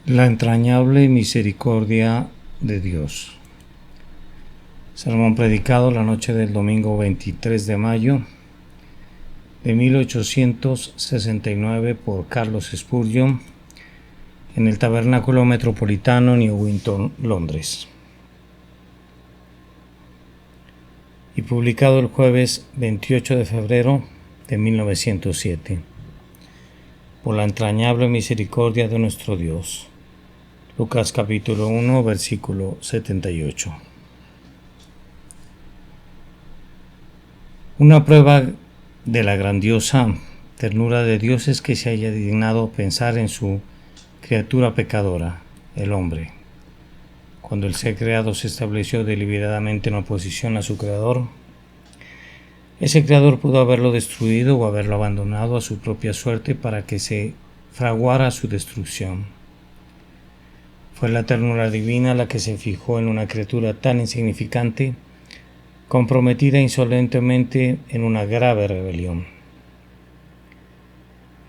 La entrañable misericordia de Dios. Sermón predicado la noche del domingo 23 de mayo de 1869 por Carlos Spurgeon en el Tabernáculo Metropolitano, Newington, Londres, y publicado el jueves 28 de febrero de 1907. Por la entrañable misericordia de nuestro Dios. Lucas capítulo 1, versículo 78. Una prueba de la grandiosa ternura de Dios es que se haya dignado pensar en su criatura pecadora, el hombre. Cuando el ser creado se estableció deliberadamente en oposición a su creador, ese creador pudo haberlo destruido o haberlo abandonado a su propia suerte para que se fraguara su destrucción. Fue la ternura divina la que se fijó en una criatura tan insignificante, comprometida insolentemente en una grave rebelión.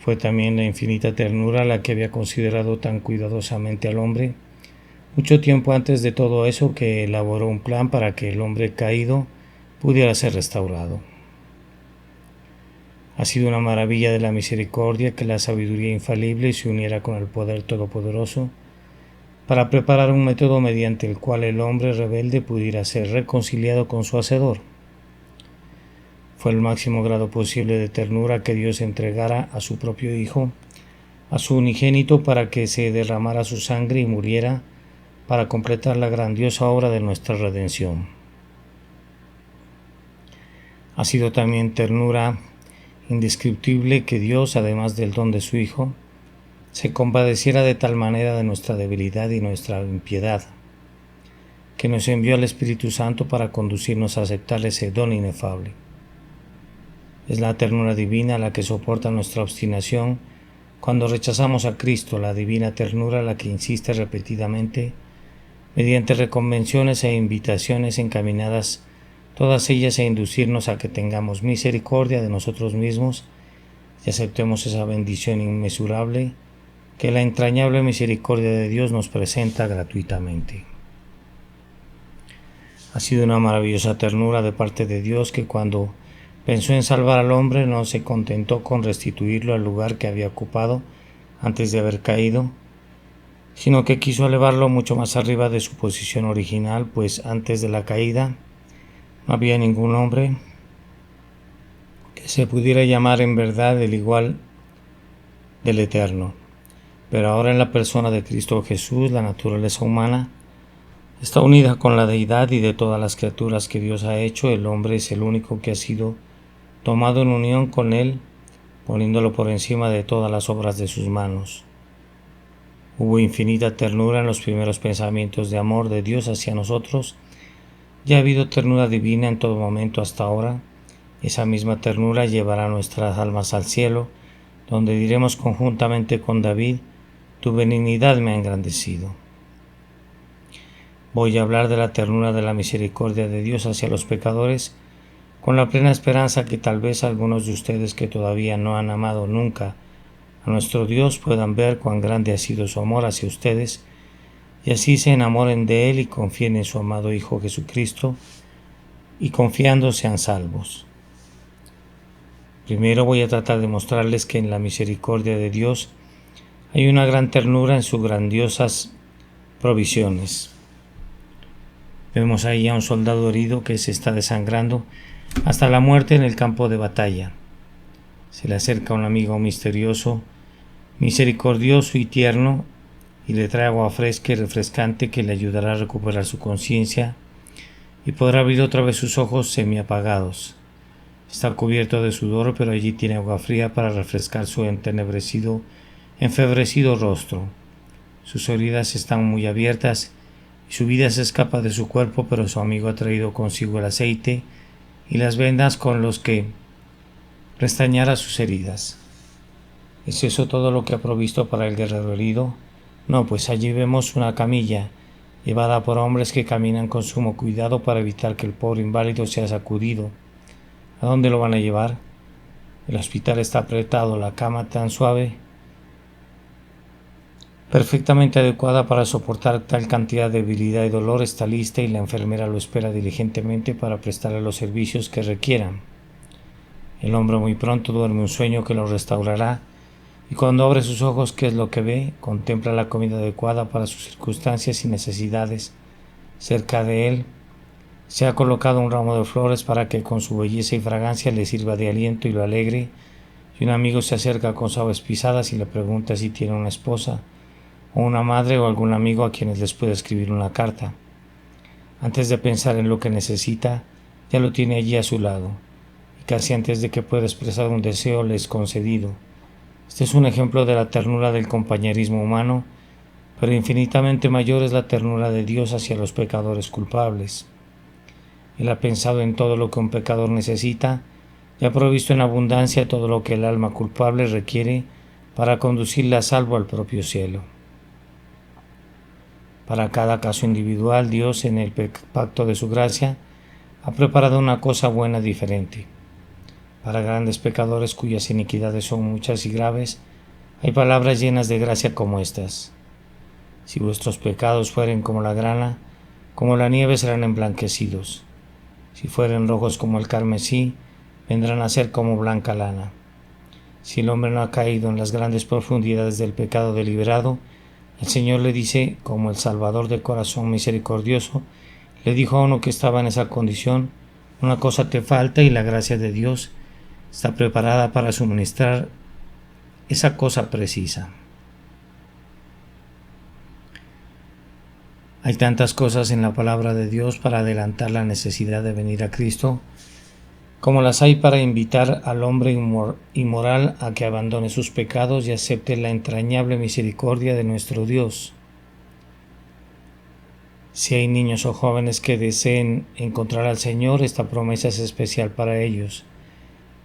Fue también la infinita ternura la que había considerado tan cuidadosamente al hombre, mucho tiempo antes de todo eso, que elaboró un plan para que el hombre caído pudiera ser restaurado. Ha sido una maravilla de la misericordia que la sabiduría infalible se uniera con el poder todopoderoso para preparar un método mediante el cual el hombre rebelde pudiera ser reconciliado con su Hacedor. Fue el máximo grado posible de ternura que Dios entregara a su propio Hijo, a su unigénito, para que se derramara su sangre y muriera para completar la grandiosa obra de nuestra redención. Ha sido también ternura indescriptible que Dios, además del don de su Hijo, se compadeciera de tal manera de nuestra debilidad y nuestra impiedad, que nos envió al Espíritu Santo para conducirnos a aceptar ese don inefable. Es la ternura divina la que soporta nuestra obstinación cuando rechazamos a Cristo, la divina ternura la que insiste repetidamente, mediante reconvenciones e invitaciones encaminadas, todas ellas a inducirnos a que tengamos misericordia de nosotros mismos y aceptemos esa bendición inmesurable que la entrañable misericordia de Dios nos presenta gratuitamente. Ha sido una maravillosa ternura de parte de Dios que, cuando pensó en salvar al hombre, no se contentó con restituirlo al lugar que había ocupado antes de haber caído, sino que quiso elevarlo mucho más arriba de su posición original, pues antes de la caída no había ningún hombre que se pudiera llamar en verdad el igual del Eterno. Pero ahora, en la persona de Cristo Jesús, la naturaleza humana está unida con la deidad, y de todas las criaturas que Dios ha hecho, el hombre es el único que ha sido tomado en unión con Él, poniéndolo por encima de todas las obras de sus manos. Hubo infinita ternura en los primeros pensamientos de amor de Dios hacia nosotros, y ha habido ternura divina en todo momento hasta ahora. Esa misma ternura llevará nuestras almas al cielo, donde diremos conjuntamente con David: tu benignidad me ha engrandecido. Voy a hablar de la ternura de la misericordia de Dios hacia los pecadores, con la plena esperanza que tal vez algunos de ustedes que todavía no han amado nunca a nuestro Dios puedan ver cuán grande ha sido su amor hacia ustedes, y así se enamoren de Él y confíen en su amado Hijo Jesucristo, y confiando sean salvos. Primero voy a tratar de mostrarles que en la misericordia de Dios hay una gran ternura en sus grandiosas provisiones. Vemos ahí a un soldado herido que se está desangrando hasta la muerte en el campo de batalla. Se le acerca un amigo misterioso, misericordioso y tierno, y le trae agua fresca y refrescante que le ayudará a recuperar su conciencia y podrá abrir otra vez sus ojos semiapagados. Está cubierto de sudor, pero allí tiene agua fría para refrescar su entenebrecido, enfebrecido rostro. Sus heridas están muy abiertas y su vida se escapa de su cuerpo, pero su amigo ha traído consigo el aceite y las vendas con los que restañará sus heridas. ¿Es eso todo lo que ha provisto para el guerrero herido? No, pues allí vemos una camilla llevada por hombres que caminan con sumo cuidado para evitar que el pobre inválido sea sacudido. ¿A dónde lo van a llevar? El hospital está apretado, la cama tan suave perfectamente adecuada para soportar tal cantidad de debilidad y dolor, está lista y la enfermera lo espera diligentemente para prestarle los servicios que requieran. El hombre muy pronto duerme un sueño que lo restaurará, y cuando abre sus ojos, ¿qué es lo que ve? Contempla la comida adecuada para sus circunstancias y necesidades. Cerca de él se ha colocado un ramo de flores para que con su belleza y fragancia le sirva de aliento y lo alegre, y un amigo se acerca con suaves pisadas y le pregunta si tiene una esposa, o una madre o algún amigo a quienes les puede escribir una carta. Antes de pensar en lo que necesita, ya lo tiene allí a su lado, y casi antes de que pueda expresar un deseo le es concedido. Este es un ejemplo de la ternura del compañerismo humano, pero infinitamente mayor es la ternura de Dios hacia los pecadores culpables. Él ha pensado en todo lo que un pecador necesita y ha provisto en abundancia todo lo que el alma culpable requiere para conducirla a salvo al propio cielo. Para cada caso individual, Dios, en el pacto de su gracia, ha preparado una cosa buena diferente. Para grandes pecadores cuyas iniquidades son muchas y graves, hay palabras llenas de gracia como estas: si vuestros pecados fueren como la grana, como la nieve serán emblanquecidos. Si fueren rojos como el carmesí, vendrán a ser como blanca lana. Si el hombre no ha caído en las grandes profundidades del pecado deliberado, el Señor le dice, como el Salvador de corazón misericordioso, le dijo a uno que estaba en esa condición: una cosa te falta y la gracia de Dios está preparada para suministrar esa cosa precisa. Hay tantas cosas en la palabra de Dios para adelantar la necesidad de venir a Cristo, como las hay para invitar al hombre inmoral a que abandone sus pecados y acepte la entrañable misericordia de nuestro Dios. Si hay niños o jóvenes que deseen encontrar al Señor, esta promesa es especial para ellos.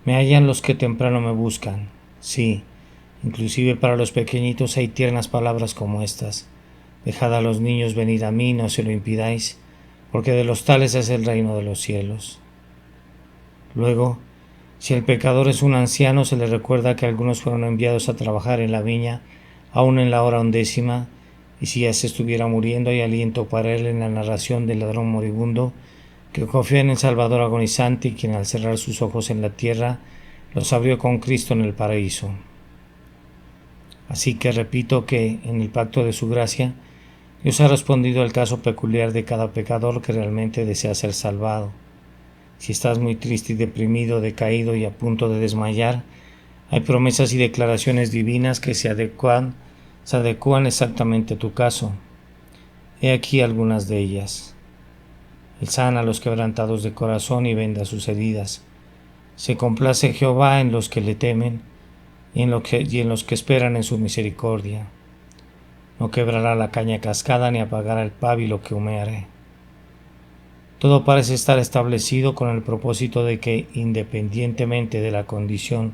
Me hallan los que temprano me buscan. Sí, inclusive para los pequeñitos hay tiernas palabras como estas: dejad a los niños venir a mí, no se lo impidáis, porque de los tales es el reino de los cielos. Luego, si el pecador es un anciano, se le recuerda que algunos fueron enviados a trabajar en la viña, aún en la hora 11, y si ya se estuviera muriendo, hay aliento para él en la narración del ladrón moribundo, que confía en el Salvador agonizante y quien al cerrar sus ojos en la tierra, los abrió con Cristo en el paraíso. Así que repito que, en el pacto de su gracia, Dios ha respondido al caso peculiar de cada pecador que realmente desea ser salvado. Si estás muy triste y deprimido, decaído y a punto de desmayar, hay promesas y declaraciones divinas que se adecúan exactamente a tu caso. He aquí algunas de ellas. Él sana a los quebrantados de corazón y venda sus heridas. Se complace Jehová en los que le temen y en los que esperan en su misericordia. No quebrará la caña cascada ni apagará el pábilo que humeare. Todo parece estar establecido con el propósito de que, independientemente de la condición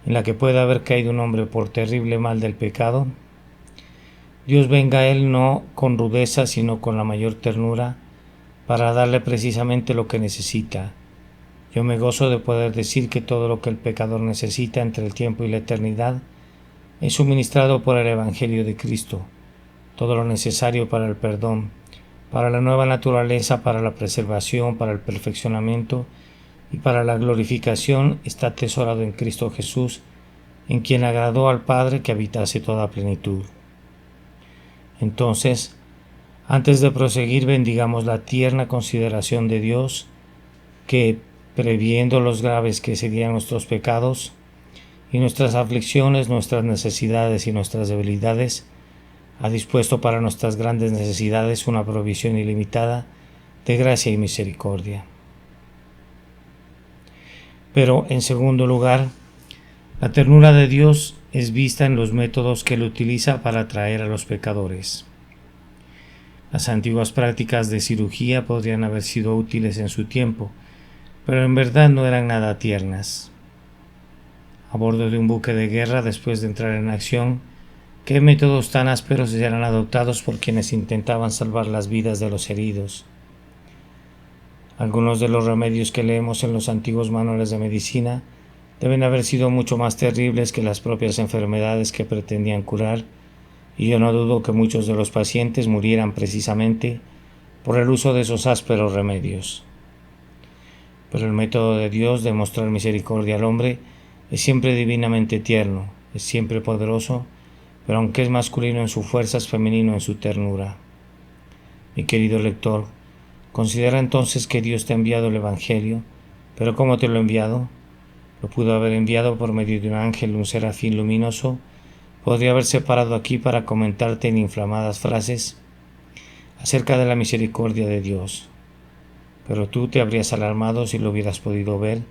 en la que pueda haber caído un hombre por terrible mal del pecado, Dios venga a él no con rudeza, sino con la mayor ternura, para darle precisamente lo que necesita. Yo me gozo de poder decir que todo lo que el pecador necesita entre el tiempo y la eternidad es suministrado por el Evangelio de Cristo. Todo lo necesario para el perdón, para la nueva naturaleza, para la preservación, para el perfeccionamiento y para la glorificación está atesorado en Cristo Jesús, en quien agradó al Padre que habitase toda plenitud. Entonces, antes de proseguir, bendigamos la tierna consideración de Dios, que, previendo los graves que serían nuestros pecados y nuestras aflicciones, nuestras necesidades y nuestras debilidades, ha dispuesto para nuestras grandes necesidades una provisión ilimitada de gracia y misericordia. Pero, en segundo lugar, la ternura de Dios es vista en los métodos que Él utiliza para atraer a los pecadores. Las antiguas prácticas de cirugía podrían haber sido útiles en su tiempo, pero en verdad no eran nada tiernas. A bordo de un buque de guerra, después de entrar en acción, ¿qué métodos tan ásperos eran adoptados por quienes intentaban salvar las vidas de los heridos? Algunos de los remedios que leemos en los antiguos manuales de medicina deben haber sido mucho más terribles que las propias enfermedades que pretendían curar, y yo no dudo que muchos de los pacientes murieran precisamente por el uso de esos ásperos remedios. Pero el método de Dios de mostrar misericordia al hombre es siempre divinamente tierno, es siempre poderoso, pero aunque es masculino en su fuerza, es femenino en su ternura. Mi querido lector, considera entonces que Dios te ha enviado el Evangelio, pero ¿cómo te lo ha enviado? Lo pudo haber enviado por medio de un ángel, un serafín luminoso. Podría haberse parado aquí para comentarte en inflamadas frases acerca de la misericordia de Dios. Pero tú te habrías alarmado si lo hubieras podido ver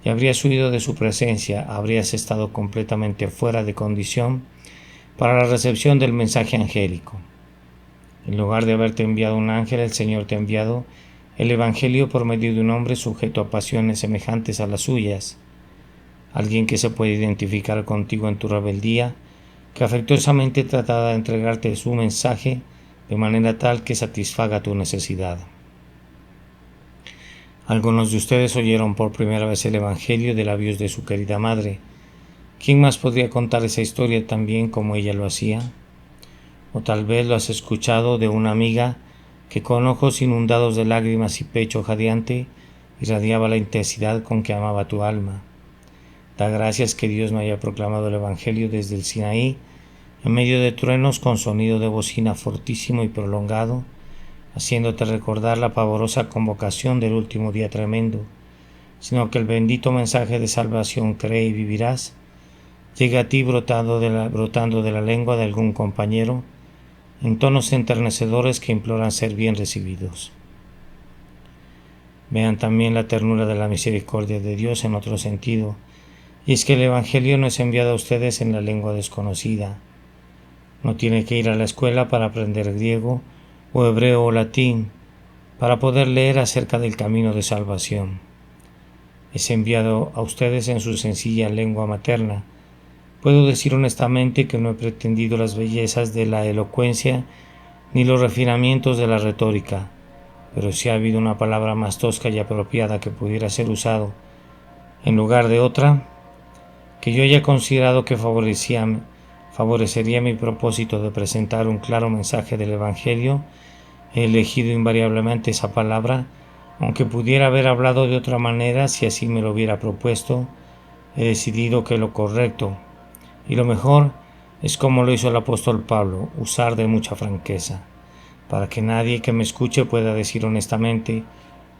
y habrías huido de su presencia, habrías estado completamente fuera de condición para la recepción del mensaje angélico. En lugar de haberte enviado un ángel, el Señor te ha enviado el Evangelio por medio de un hombre sujeto a pasiones semejantes a las suyas, alguien que se puede identificar contigo en tu rebeldía, que afectuosamente tratará de entregarte su mensaje de manera tal que satisfaga tu necesidad. Algunos de ustedes oyeron por primera vez el Evangelio de labios de su querida madre. ¿Quién más podría contar esa historia tan bien como ella lo hacía? O tal vez lo has escuchado de una amiga que con ojos inundados de lágrimas y pecho jadeante irradiaba la intensidad con que amaba tu alma. Da gracias que Dios no haya proclamado el Evangelio desde el Sinaí, en medio de truenos con sonido de bocina fortísimo y prolongado, haciéndote recordar la pavorosa convocación del último día tremendo, sino que el bendito mensaje de salvación cree y vivirás, llega a ti brotando de la lengua de algún compañero, en tonos enternecedores que imploran ser bien recibidos. Vean también la ternura de la misericordia de Dios en otro sentido, y es que el Evangelio no es enviado a ustedes en la lengua desconocida. No tiene que ir a la escuela para aprender griego o hebreo o latín para poder leer acerca del camino de salvación. Es enviado a ustedes en su sencilla lengua materna. Puedo decir honestamente que no he pretendido las bellezas de la elocuencia ni los refinamientos de la retórica, pero si ha habido una palabra más tosca y apropiada que pudiera ser usado en lugar de otra, que yo haya considerado que favorecería mi propósito de presentar un claro mensaje del Evangelio, he elegido invariablemente esa palabra, aunque pudiera haber hablado de otra manera si así me lo hubiera propuesto. He decidido que lo correcto y lo mejor es como lo hizo el apóstol Pablo, usar de mucha franqueza, para que nadie que me escuche pueda decir honestamente: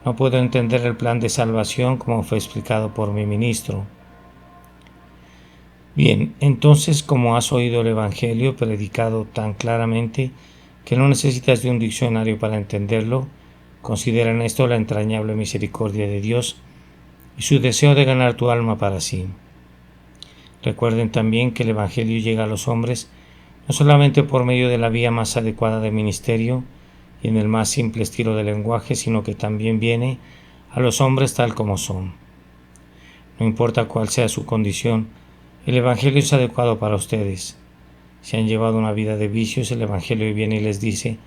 no puedo entender el plan de salvación como fue explicado por mi ministro. Bien, entonces, como has oído el Evangelio predicado tan claramente que no necesitas de un diccionario para entenderlo, considera en esto la entrañable misericordia de Dios y su deseo de ganar tu alma para sí. Recuerden también que el Evangelio llega a los hombres no solamente por medio de la vía más adecuada de ministerio y en el más simple estilo de lenguaje, sino que también viene a los hombres tal como son. No importa cuál sea su condición, el Evangelio es adecuado para ustedes. Si han llevado una vida de vicios, el Evangelio viene y les dice: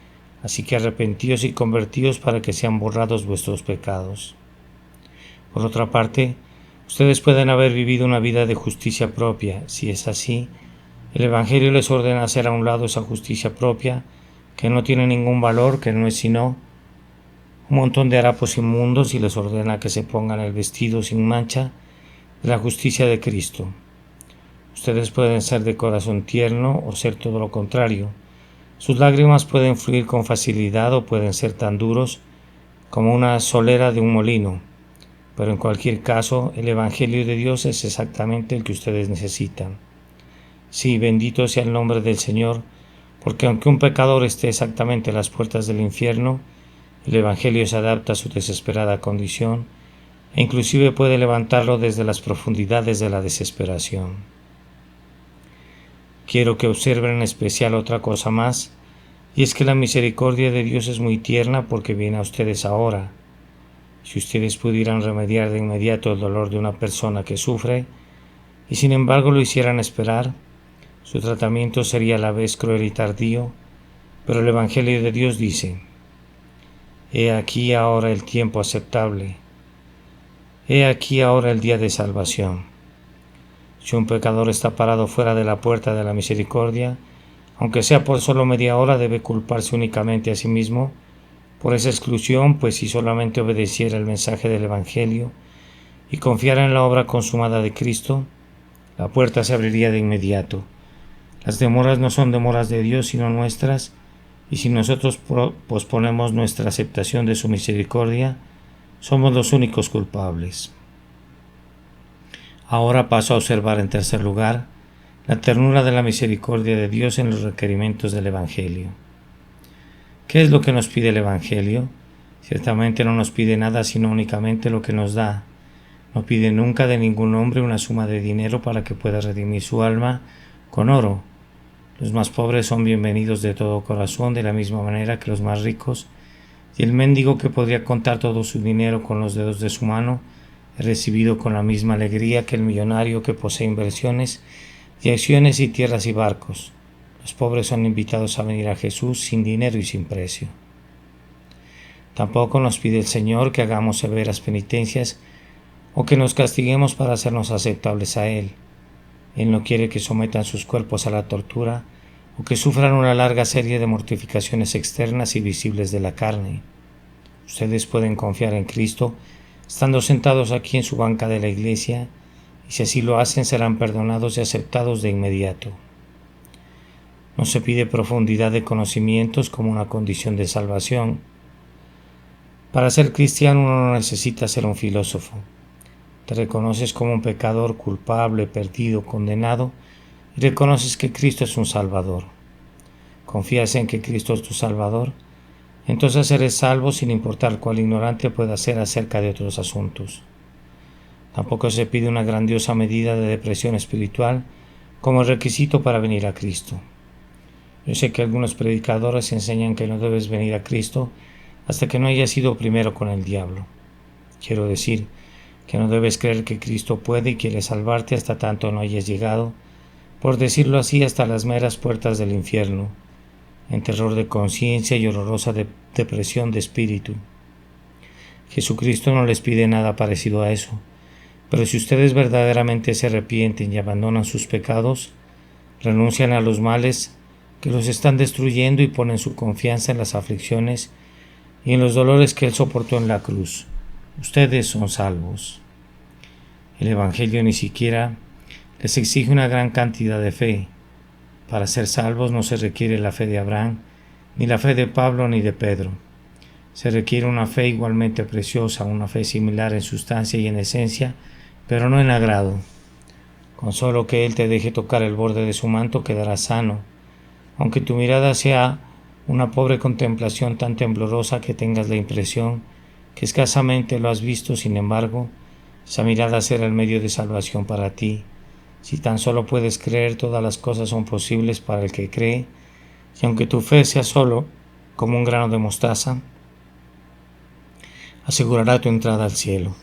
así que arrepentíos y convertíos para que sean borrados vuestros pecados. Por otra parte, ustedes pueden haber vivido una vida de justicia propia. Si es así, el Evangelio les ordena hacer a un lado esa justicia propia, que no tiene ningún valor, que no es sino un montón de harapos inmundos, y les ordena que se pongan el vestido sin mancha de la justicia de Cristo. Ustedes pueden ser de corazón tierno o ser todo lo contrario. Sus lágrimas pueden fluir con facilidad o pueden ser tan duros como una solera de un molino. Pero en cualquier caso, el Evangelio de Dios es exactamente el que ustedes necesitan. Sí, bendito sea el nombre del Señor, porque aunque un pecador esté exactamente a las puertas del infierno, el Evangelio se adapta a su desesperada condición e inclusive puede levantarlo desde las profundidades de la desesperación. Quiero que observen en especial otra cosa más, y es que la misericordia de Dios es muy tierna porque viene a ustedes ahora. Si ustedes pudieran remediar de inmediato el dolor de una persona que sufre, y sin embargo lo hicieran esperar, su tratamiento sería a la vez cruel y tardío, pero el Evangelio de Dios dice: he aquí ahora el tiempo aceptable, he aquí ahora el día de salvación. Si un pecador está parado fuera de la puerta de la misericordia, Aunque sea por solo media hora, debe culparse únicamente a sí mismo por esa exclusión, pues si solamente obedeciera el mensaje del Evangelio y confiara en la obra consumada de Cristo, la puerta se abriría de inmediato. Las demoras no son demoras de Dios, sino nuestras, y si nosotros posponemos nuestra aceptación de su misericordia, somos los únicos culpables. Ahora paso a observar en tercer lugar la ternura de la misericordia de Dios en los requerimientos del Evangelio. ¿Qué es lo que nos pide el Evangelio? Ciertamente no nos pide nada sino únicamente lo que nos da. No pide nunca de ningún hombre una suma de dinero para que pueda redimir su alma con oro. Los más pobres son bienvenidos de todo corazón, de la misma manera que los más ricos, y el mendigo que podría contar todo su dinero con los dedos de su mano es recibido con la misma alegría que el millonario que posee inversiones y acciones y tierras y barcos. Los pobres son invitados a venir a Jesús sin dinero y sin precio. Tampoco nos pide el Señor que hagamos severas penitencias o que nos castiguemos para hacernos aceptables a Él. Él no quiere que sometan sus cuerpos a la tortura o que sufran una larga serie de mortificaciones externas y visibles de la carne. Ustedes pueden confiar en Cristo estando sentados aquí en su banca de la iglesia, y si así lo hacen serán perdonados y aceptados de inmediato. No se pide profundidad de conocimientos como una condición de salvación. Para ser cristiano uno no necesita ser un filósofo. Te reconoces como un pecador culpable, perdido, condenado, y reconoces que Cristo es un Salvador. ¿Confías en que Cristo es tu Salvador? Entonces eres salvo sin importar cuál ignorante pueda ser acerca de otros asuntos. Tampoco se pide una grandiosa medida de depresión espiritual como requisito para venir a Cristo. Yo sé que algunos predicadores enseñan que no debes venir a Cristo hasta que no hayas ido primero con el diablo. Quiero decir que no debes creer que Cristo puede y quiere salvarte hasta tanto no hayas llegado, por decirlo así, hasta las meras puertas del infierno, en terror de conciencia y horrorosa depresión de espíritu. Jesucristo no les pide nada parecido a eso, pero si ustedes verdaderamente se arrepienten y abandonan sus pecados, renuncian a los males que los están destruyendo y ponen su confianza en las aflicciones y en los dolores que Él soportó en la cruz, ustedes son salvos. El Evangelio ni siquiera les exige una gran cantidad de fe. Para ser salvos no se requiere la fe de Abraham, ni la fe de Pablo ni de Pedro. Se requiere una fe igualmente preciosa, una fe similar en sustancia y en esencia, pero no en agrado. Con solo que Él te deje tocar el borde de su manto quedarás sano, aunque tu mirada sea una pobre contemplación tan temblorosa que tengas la impresión que escasamente lo has visto. Sin embargo, esa mirada será el medio de salvación para ti. Si tan solo puedes creer, todas las cosas son posibles para el que cree, y aunque tu fe sea solo como un grano de mostaza, asegurará tu entrada al cielo.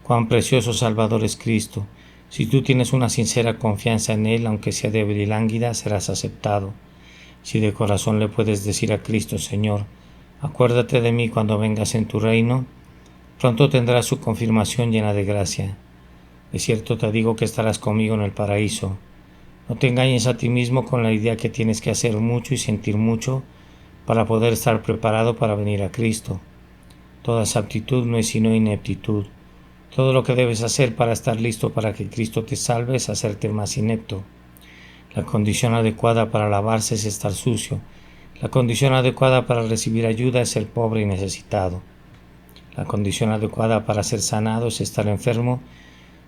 Cuán precioso Salvador es Cristo. Si tú tienes una sincera confianza en Él, aunque sea débil y lánguida, serás aceptado. Si de corazón le puedes decir a Cristo: Señor, acuérdate de mí cuando vengas en tu reino, pronto tendrás su confirmación llena de gracia. De cierto te digo que estarás conmigo en el paraíso. No te engañes a ti mismo con la idea que tienes que hacer mucho y sentir mucho para poder estar preparado para venir a Cristo. Toda esa aptitud no es sino ineptitud. Todo lo que debes hacer para estar listo para que Cristo te salve es hacerte más inepto. La condición adecuada para lavarse es estar sucio. La condición adecuada para recibir ayuda es ser pobre y necesitado. La condición adecuada para ser sanado es estar enfermo,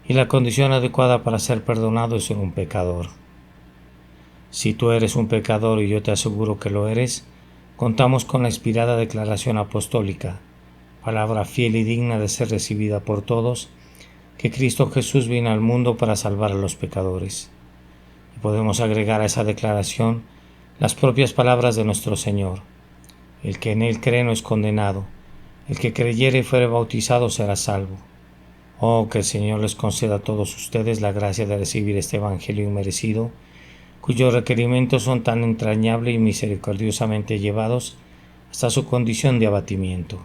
y la condición adecuada para ser perdonado es ser un pecador. Si tú eres un pecador, y yo te aseguro que lo eres, contamos con la inspirada declaración apostólica, palabra fiel y digna de ser recibida por todos, que Cristo Jesús vino al mundo para salvar a los pecadores. Y podemos agregar a esa declaración las propias palabras de nuestro Señor: el que en Él cree no es condenado, el que creyere y fuere bautizado será salvo. Oh, que el Señor les conceda a todos ustedes la gracia de recibir este Evangelio inmerecido, cuyos requerimientos son tan entrañables y misericordiosamente llevados hasta su condición de abatimiento.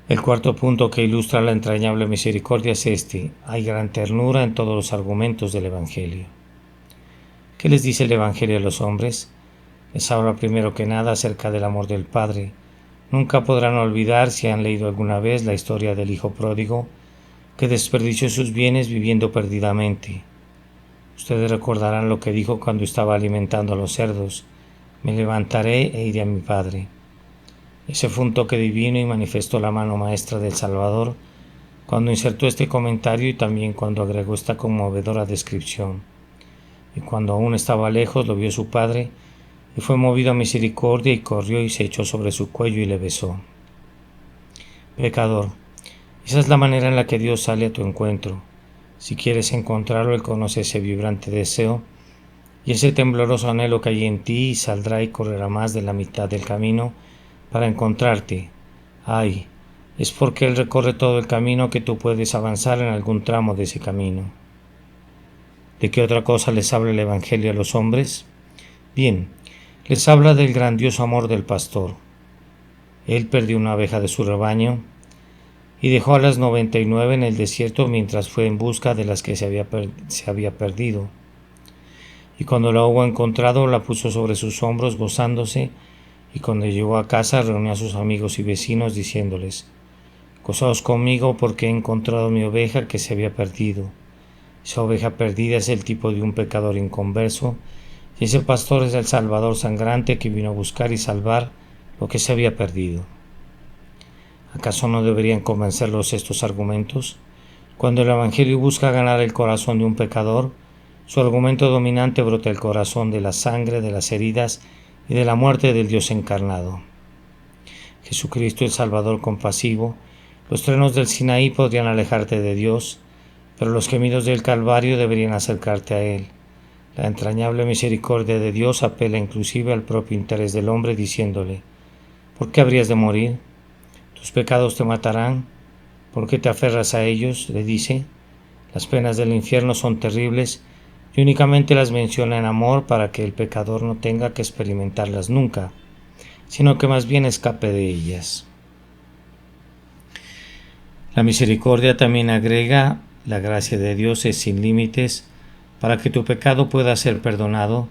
El cuarto punto que ilustra la entrañable misericordia es este: hay gran ternura en todos los argumentos del Evangelio. ¿Qué les dice el Evangelio a los hombres? Les habla primero que nada acerca del amor del Padre. Nunca podrán olvidar, si han leído alguna vez la historia del hijo pródigo, que desperdició sus bienes viviendo perdidamente. Ustedes recordarán lo que dijo cuando estaba alimentando a los cerdos: me levantaré e iré a mi Padre. Ese fue un toque divino y manifestó la mano maestra del Salvador cuando insertó este comentario y también cuando agregó esta conmovedora descripción. Y cuando aún estaba lejos lo vio su Padre y fue movido a misericordia y corrió y se echó sobre su cuello y le besó. Pecador, esa es la manera en la que Dios sale a tu encuentro. Si quieres encontrarlo, Él conoce ese vibrante deseo y ese tembloroso anhelo que hay en ti y saldrá y correrá más de la mitad del camino para encontrarte. Ay, es porque Él recorre todo el camino que tú puedes avanzar en algún tramo de ese camino. ¿De qué otra cosa les habla el Evangelio a los hombres? Bien, les habla del grandioso amor del pastor. Él perdió una oveja de su rebaño y dejó a las 99 en el desierto mientras fue en busca de las que se había perdido. Y cuando la hubo encontrado, la puso sobre sus hombros gozándose, y cuando llegó a casa reunió a sus amigos y vecinos diciéndoles: gozaos conmigo porque he encontrado mi oveja que se había perdido. Esa oveja perdida es el tipo de un pecador inconverso, y ese pastor es el Salvador sangrante que vino a buscar y salvar lo que se había perdido. ¿Acaso no deberían convencerlos estos argumentos? Cuando el Evangelio busca ganar el corazón de un pecador, su argumento dominante brota del corazón de la sangre, de las heridas y de la muerte del Dios encarnado. Jesucristo el Salvador compasivo, los truenos del Sinaí podrían alejarte de Dios, pero los gemidos del Calvario deberían acercarte a Él. La entrañable misericordia de Dios apela inclusive al propio interés del hombre diciéndole: ¿por qué habrías de morir? Tus pecados te matarán. ¿Por qué te aferras a ellos? Le dice. Las penas del infierno son terribles y únicamente las menciona en amor para que el pecador no tenga que experimentarlas nunca, sino que más bien escape de ellas. La misericordia también agrega: la gracia de Dios es sin límites para que tu pecado pueda ser perdonado.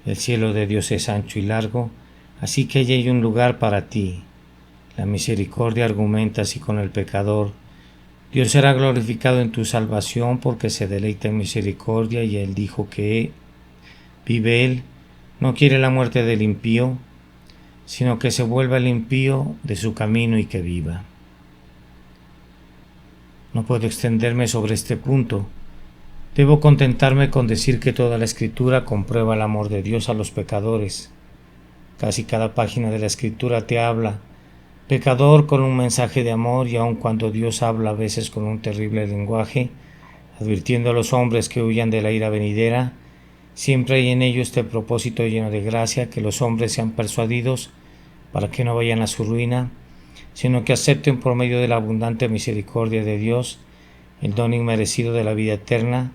El cielo de Dios es ancho y largo, así que allí hay un lugar para ti. La misericordia argumenta así con el pecador: Dios será glorificado en tu salvación porque se deleita en misericordia, y Él dijo que vive Él, no quiere la muerte del impío, sino que se vuelva el impío de su camino y que viva. No puedo extenderme sobre este punto. Debo contentarme con decir que toda la Escritura comprueba el amor de Dios a los pecadores. Casi cada página de la Escritura te habla, pecador, con un mensaje de amor, y aun cuando Dios habla a veces con un terrible lenguaje, advirtiendo a los hombres que huyan de la ira venidera, siempre hay en ello este propósito lleno de gracia: que los hombres sean persuadidos para que no vayan a su ruina, sino que acepten por medio de la abundante misericordia de Dios el don inmerecido de la vida eterna,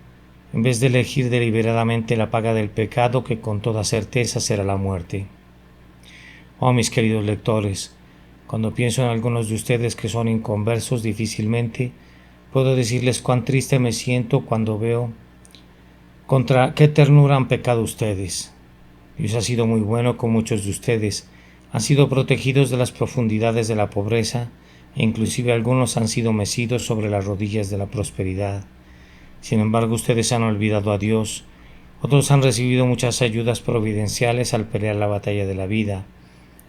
en vez de elegir deliberadamente la paga del pecado, que con toda certeza será la muerte. Oh, mis queridos lectores, cuando pienso en algunos de ustedes que son inconversos, difícilmente puedo decirles cuán triste me siento cuando veo contra qué ternura han pecado ustedes. Dios ha sido muy bueno con muchos de ustedes, han sido protegidos de las profundidades de la pobreza, e inclusive algunos han sido mecidos sobre las rodillas de la prosperidad. Sin embargo, ustedes han olvidado a Dios. Otros han recibido muchas ayudas providenciales al pelear la batalla de la vida.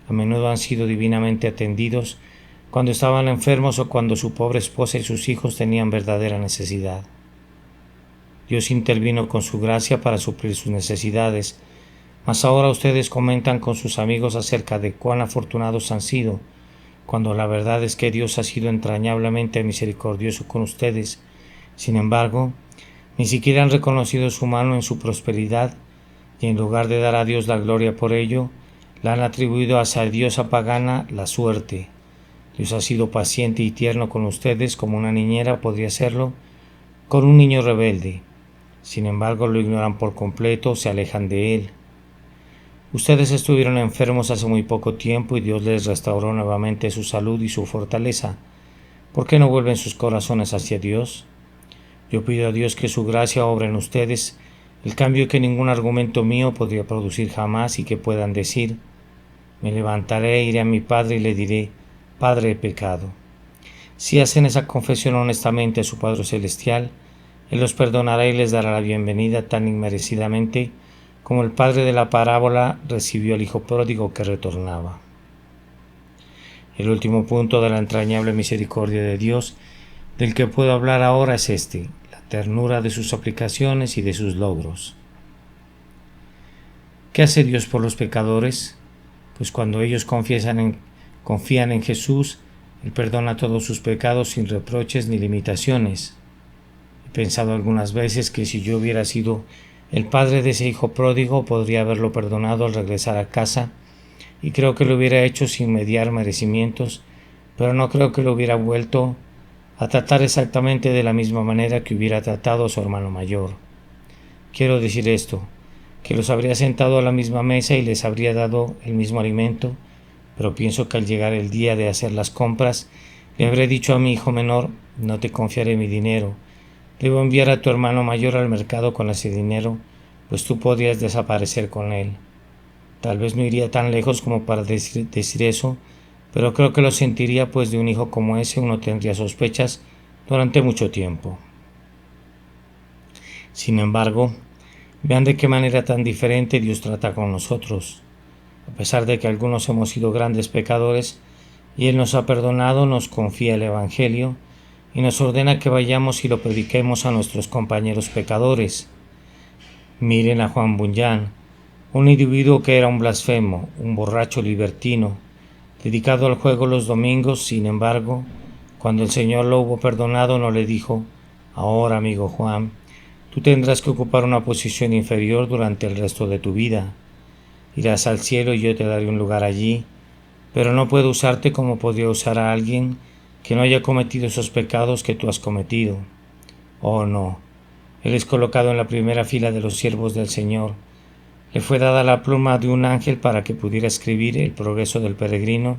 A menudo han sido divinamente atendidos cuando estaban enfermos o cuando su pobre esposa y sus hijos tenían verdadera necesidad. Dios intervino con su gracia para suplir sus necesidades, mas ahora ustedes comentan con sus amigos acerca de cuán afortunados han sido, cuando la verdad es que Dios ha sido entrañablemente misericordioso con ustedes. Sin embargo, ni siquiera han reconocido su mano en su prosperidad, y en lugar de dar a Dios la gloria por ello, la han atribuido a esa diosa pagana, la suerte. Dios ha sido paciente y tierno con ustedes como una niñera podría serlo con un niño rebelde. Sin embargo, lo ignoran por completo, se alejan de Él. Ustedes estuvieron enfermos hace muy poco tiempo y Dios les restauró nuevamente su salud y su fortaleza. ¿Por qué no vuelven sus corazones hacia Dios? Yo pido a Dios que su gracia obre en ustedes el cambio que ningún argumento mío podría producir jamás y que puedan decir: me levantaré, iré a mi Padre y le diré: Padre, he pecado. Si hacen esa confesión honestamente a su Padre Celestial, Él los perdonará y les dará la bienvenida tan inmerecidamente como el padre de la parábola recibió al hijo pródigo que retornaba. El último punto de la entrañable misericordia de Dios del que puedo hablar ahora es este: la ternura de sus aplicaciones y de sus logros. ¿Qué hace Dios por los pecadores? Pues cuando ellos confían en Jesús, Él perdona todos sus pecados sin reproches ni limitaciones. He pensado algunas veces que si yo hubiera sido el padre de ese hijo pródigo, podría haberlo perdonado al regresar a casa, y creo que lo hubiera hecho sin mediar merecimientos, pero no creo que lo hubiera vuelto a tratar exactamente de la misma manera que hubiera tratado a su hermano mayor. Quiero decir esto, que los habría sentado a la misma mesa y les habría dado el mismo alimento, pero pienso que al llegar el día de hacer las compras, le habré dicho a mi hijo menor: no te confiaré mi dinero, debo enviar a tu hermano mayor al mercado con ese dinero, pues tú podrías desaparecer con él. Tal vez no iría tan lejos como para decir eso, pero creo que lo sentiría, pues de un hijo como ese uno tendría sospechas durante mucho tiempo. Sin embargo, vean de qué manera tan diferente Dios trata con nosotros. A pesar de que algunos hemos sido grandes pecadores y Él nos ha perdonado, nos confía el Evangelio y nos ordena que vayamos y lo prediquemos a nuestros compañeros pecadores. Miren a Juan Bunyan, un individuo que era un blasfemo, un borracho libertino, dedicado al juego los domingos. Sin embargo, cuando el Señor lo hubo perdonado, no le dijo: ahora, amigo Juan, tú tendrás que ocupar una posición inferior durante el resto de tu vida. Irás al cielo y yo te daré un lugar allí, pero no puedo usarte como podría usar a alguien que no haya cometido esos pecados que tú has cometido. Oh no, Él es colocado en la primera fila de los siervos del Señor. Le fue dada la pluma de un ángel para que pudiera escribir el progreso del peregrino,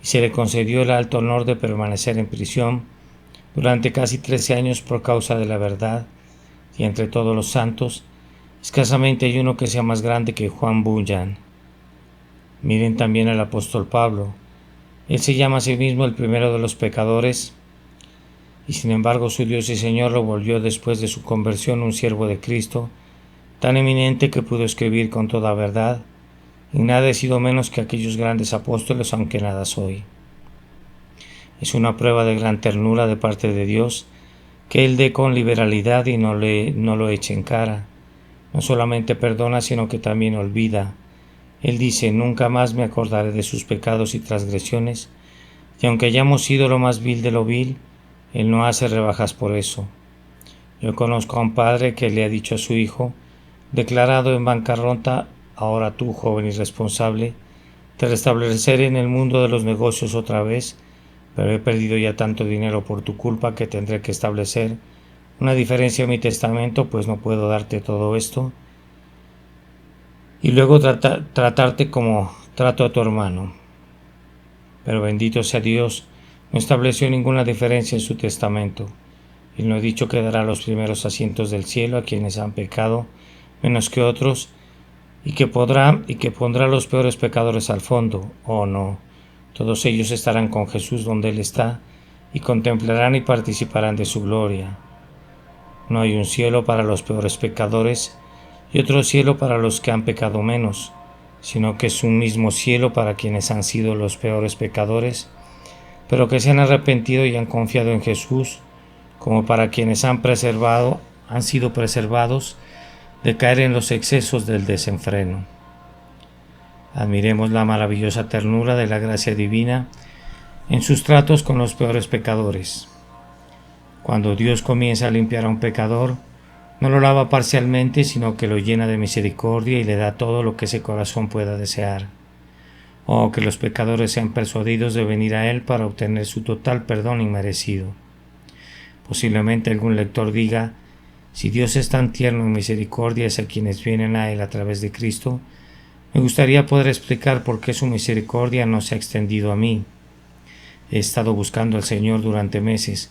y se le concedió el alto honor de permanecer en prisión durante casi 13 años por causa de la verdad, y entre todos los santos, escasamente hay uno que sea más grande que Juan Bunyan. Miren también al apóstol Pablo. Él se llama a sí mismo el primero de los pecadores, y sin embargo su Dios y Señor lo volvió después de su conversión un siervo de Cristo, tan eminente que pudo escribir con toda verdad, y nada he sido menos que aquellos grandes apóstoles, aunque nada soy. Es una prueba de gran ternura de parte de Dios que Él dé con liberalidad y no lo eche en cara. No solamente perdona, sino que también olvida. Él dice: nunca más me acordaré de sus pecados y transgresiones, y aunque hayamos sido lo más vil de lo vil, Él no hace rebajas por eso. Yo conozco a un padre que le ha dicho a su hijo, declarado en bancarrota: ahora tú, joven irresponsable, te restableceré en el mundo de los negocios otra vez, pero he perdido ya tanto dinero por tu culpa que tendré que establecer una diferencia en mi testamento, pues no puedo darte todo esto y luego tratarte como trato a tu hermano. Pero bendito sea Dios, no estableció ninguna diferencia en su testamento. Él no ha dicho que dará los primeros asientos del cielo a quienes han pecado menos que otros, y que pondrá a los peores pecadores al fondo. Oh no, todos ellos estarán con Jesús donde Él está, y contemplarán y participarán de su gloria. No hay un cielo para los peores pecadores y otro cielo para los que han pecado menos, sino que es un mismo cielo para quienes han sido los peores pecadores, pero que se han arrepentido y han confiado en Jesús, como para quienes han sido preservados de caer en los excesos del desenfreno. Admiremos la maravillosa ternura de la gracia divina en sus tratos con los peores pecadores. Cuando Dios comienza a limpiar a un pecador, no lo lava parcialmente, sino que lo llena de misericordia y le da todo lo que ese corazón pueda desear. Oh, que los pecadores sean persuadidos de venir a Él para obtener su total perdón inmerecido. Posiblemente algún lector diga: si Dios es tan tierno en misericordia hacia quienes vienen a Él a través de Cristo, me gustaría poder explicar por qué su misericordia no se ha extendido a mí. He estado buscando al Señor durante meses.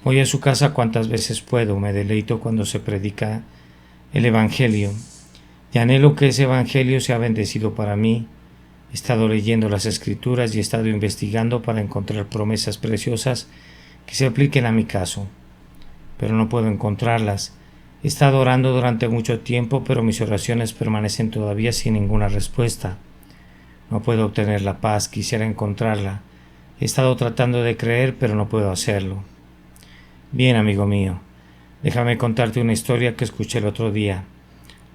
Voy a su casa cuantas veces puedo, me deleito cuando se predica el Evangelio, y anhelo que ese Evangelio sea bendecido para mí. He estado leyendo las Escrituras y he estado investigando para encontrar promesas preciosas que se apliquen a mi caso, pero no puedo encontrarlas. He estado orando durante mucho tiempo, pero mis oraciones permanecen todavía sin ninguna respuesta. No puedo obtener la paz, quisiera encontrarla. He estado tratando de creer, pero no puedo hacerlo. Bien, amigo mío, déjame contarte una historia que escuché el otro día.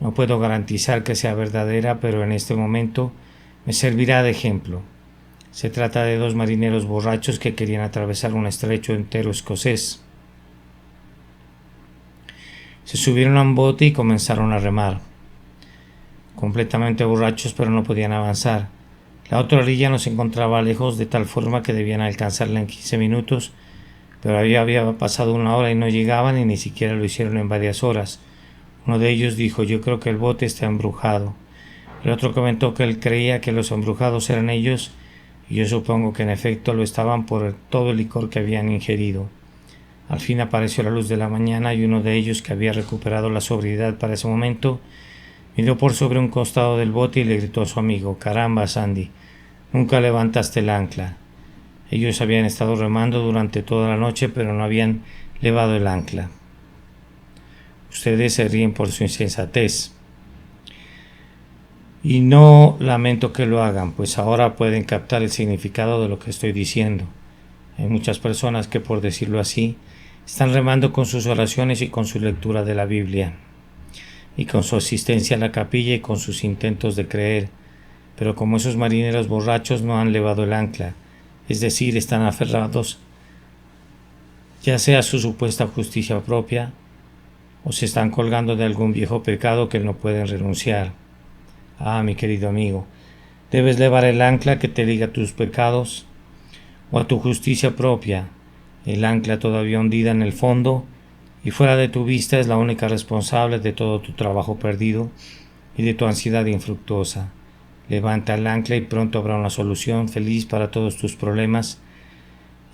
No puedo garantizar que sea verdadera, pero en este momento me servirá de ejemplo. Se trata de dos marineros borrachos que querían atravesar un estrecho entero escocés. Se subieron a un bote y comenzaron a remar. Completamente borrachos, pero no podían avanzar. La otra orilla no se encontraba lejos, de tal forma que debían alcanzarla en 15 minutos, pero había pasado una hora y no llegaban, y ni siquiera lo hicieron en varias horas. Uno de ellos dijo: yo creo que el bote está embrujado. El otro comentó que él creía que los embrujados eran ellos, y yo supongo que en efecto lo estaban por todo el licor que habían ingerido. Al fin apareció la luz de la mañana y uno de ellos, que había recuperado la sobriedad para ese momento, miró por sobre un costado del bote y le gritó a su amigo: caramba, Sandy, nunca levantaste el ancla. Ellos habían estado remando durante toda la noche, pero no habían levado el ancla. Ustedes se ríen por su insensatez. Y no lamento que lo hagan, pues ahora pueden captar el significado de lo que estoy diciendo. Hay muchas personas que, por decirlo así, están remando con sus oraciones y con su lectura de la Biblia, y con su asistencia a la capilla y con sus intentos de creer, pero como esos marineros borrachos no han levado el ancla, es decir, están aferrados ya sea a su supuesta justicia propia, o se están colgando de algún viejo pecado que no pueden renunciar. Ah, mi querido amigo, debes levar el ancla que te liga a tus pecados o a tu justicia propia. El ancla todavía hundida en el fondo y fuera de tu vista es la única responsable de todo tu trabajo perdido y de tu ansiedad infructuosa. Levanta el ancla y pronto habrá una solución feliz para todos tus problemas,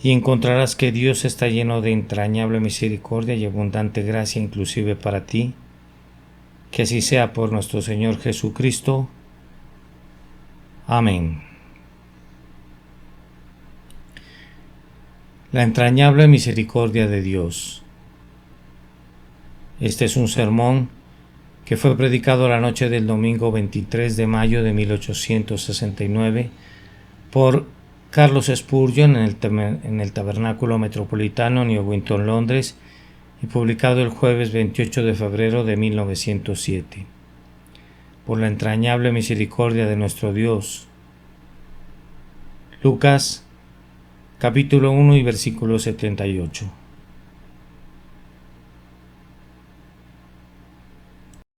y encontrarás que Dios está lleno de entrañable misericordia y abundante gracia inclusive para ti. Que así sea por nuestro Señor Jesucristo. Amén. La entrañable misericordia de Dios. Este es un sermón que fue predicado la noche del domingo 23 de mayo de 1869 por Carlos Spurgeon en el Tabernáculo Metropolitano, Newington, Londres, y publicado el jueves 28 de febrero de 1907. Por la entrañable misericordia de nuestro Dios. Lucas, capítulo 1 y versículo 78.